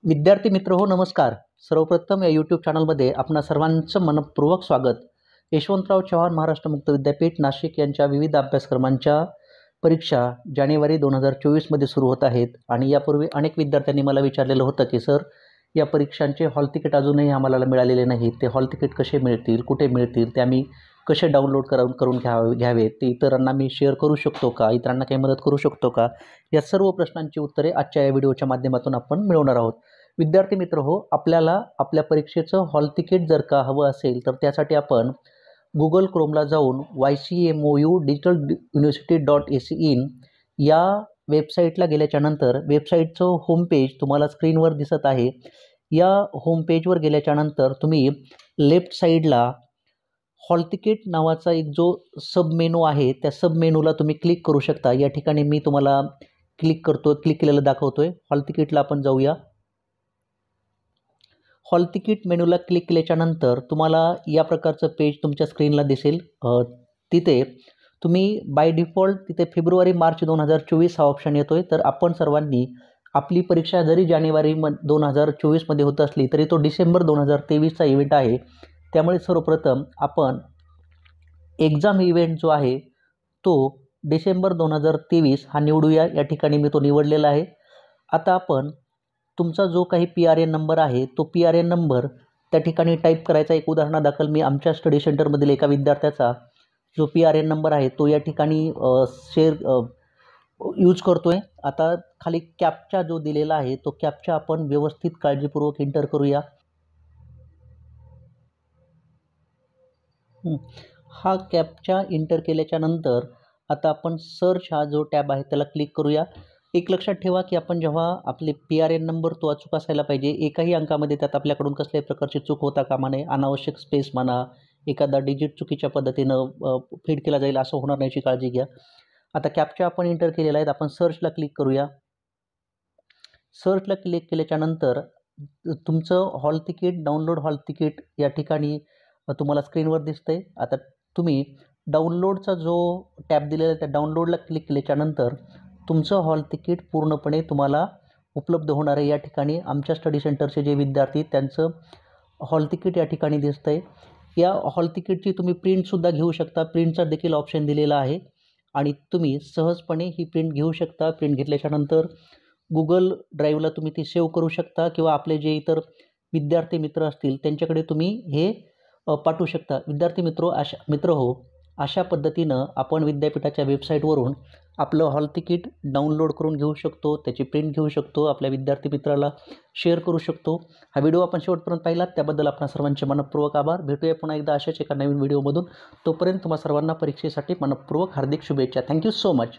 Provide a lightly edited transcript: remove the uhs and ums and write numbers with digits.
विद्यार्थी मित्र हो नमस्कार. सर्वप्रथम या यूट्यूब चॅनलमध्ये आपणा सर्वांचं मनपूर्वक स्वागत. यशवंतराव चव्हाण महाराष्ट्र मुक्त विद्यापीठ नाशिक यांच्या विविध अभ्यासक्रमांच्या परीक्षा जानेवारी 2024 मध्ये सुरू होत आहेत आणि यापूर्वी अनेक विद्यार्थ्यांनी मला विचारलेलं होतं की सर या परीक्षांचे हॉल तिकीट अजूनही आम्हाला मिळालेले नाहीत. ते हॉल तिकीट कसे मिळतील, कुठे मिळतील, ते आम्ही कसे डाउनलोड करून घ्यावे, ते इतरांना मी शेअर करू शकतो का, इतरांना काही मदत करू शकतो का, या सर्व प्रश्नांची उत्तरे आजच्या या व्हिडिओच्या माध्यमातून आपण मिळवणार आहोत. विद्यार्थी मित्र हो, आपल्याला आपल्या परीक्षेचं हॉल तिकीट जर का हवं असेल तर त्यासाठी आपण गुगल क्रोमला जाऊन YCMOU डिजिटल university.ac.in या वेबसाईटला गेल्याच्यानंतर वेबसाईटचं होमपेज तुम्हाला स्क्रीनवर दिसत आहे. या होमपेजवर गेल्याच्यानंतर तुम्ही लेफ्ट साईडला हॉल तिकीट नावाचा एक जो सब मेनू आहे त्या सब मेनूला तुम्ही क्लिक करू शकता. या ठिकाणी मी तुम्हाला क्लिक केलेलं दाखवतोय. हॉल तिकीटला आपण जाऊया. हॉल तिकीट मेनूला क्लिक केल्याच्यानंतर तुम्हाला या प्रकारचं पेज तुमच्या स्क्रीनला दिसेल. तिथे तुम्ही बाय डिफॉल्ट तिथे फेब्रुवारी मार्च 2024 हा ऑप्शन येतोय. तर आपण सर्वांनी आपली परीक्षा जरी जानेवारी 2024 मध्ये होत असली तरी तो डिसेंबर 2023चा इव्हेंट आहे. त्यामुळे सर्वप्रथम आपण एक्झाम इव्हेंट जो आहे तो डिसेंबर 2023 हा निवडूया. या ठिकाणी मी तो निवडलेला आहे. आता आपण तुमचा जो काही PRN नंबर आहे तो PRN नंबर त्या ठिकाणी टाईप करायचा. एक उदाहरणादाखल मी आमच्या स्टडी सेंटरमधील एका विद्यार्थ्याचा जो PRN नंबर आहे तो या ठिकाणी यूज करतोय. आता खाली कॅप्चा जो दिलेला आहे तो कॅप्चा आपण व्यवस्थित काळजीपूर्वक एंटर करूया. हा कॅप्चा एंटर केल्याच्या नंतर आता आपण सर्च हा जो टॅब आहे त्याला क्लिक करूया. एक लक्षात ठेवा की आपण जेव्हा आपले PRN नंबर तो अचूक असायला पाहिजे. एकाही अंकामध्ये त्यात आपल्याकडून कसल्याही प्रकारची चूक होता कामा नये. अनावश्यक स्पेस म्हणा, एखादा डिजिट चुकीच्या पद्धतीनं फीड केला जाईल असं होणार नाही याची काळजी घ्या. आता कॅप्चा आपण एंटर केलेला आहे. आपण सर्चला क्लिक करूया. सर्चला क्लिक केल्याच्या नंतर तुमचं hall ticket, download hall ticket या ठिकाणी तुम्हाला स्क्रीनवर दिसतंय. आता तुम्ही डाउनलोडचा जो टॅब दिलेला आहे त्या डाउनलोडला क्लिक केल्याच्यानंतर तुमचं हॉल तिकीट पूर्णपणे तुम्हाला उपलब्ध होणार आहे. या ठिकाणी आमच्या स्टडी सेंटरचे जे विद्यार्थी त्यांचं हॉल तिकीट या ठिकाणी दिसतंय. या हॉल तिकीटची तुम्ही प्रिंटसुद्धा घेऊ शकता. प्रिंटचा देखील ऑप्शन दिलेला आहे आणि तुम्ही सहजपणे ही प्रिंट घेऊ शकता. प्रिंट घेतल्याच्यानंतर गुगल ड्राईव्हला तुम्ही ती सेव्ह करू शकता किंवा आपले जे इतर विद्यार्थी मित्र असतील त्यांच्याकडे तुम्ही हे पाठवू शकता. विद्यार्थी मित्र हो, अशा पद्धतीनं आपण विद्यापीठाच्या वेबसाईटवरून आपलं हॉल तिकीट डाउनलोड करून घेऊ शकतो, त्याची प्रिंट घेऊ शकतो, आपल्या विद्यार्थी मित्राला शेअर करू शकतो. हा व्हिडिओ आपण शेवटपर्यंत पाहिलात त्याबद्दल आपणा सर्वांचे मनपूर्वक आभार. भेटूया पुन्हा एकदा अशाच एका नवीन व्हिडिओमधून. तोपर्यंत तुम्हा सर्वांना परीक्षेसाठी मनपूर्वक हार्दिक शुभेच्छा. Thank you so much.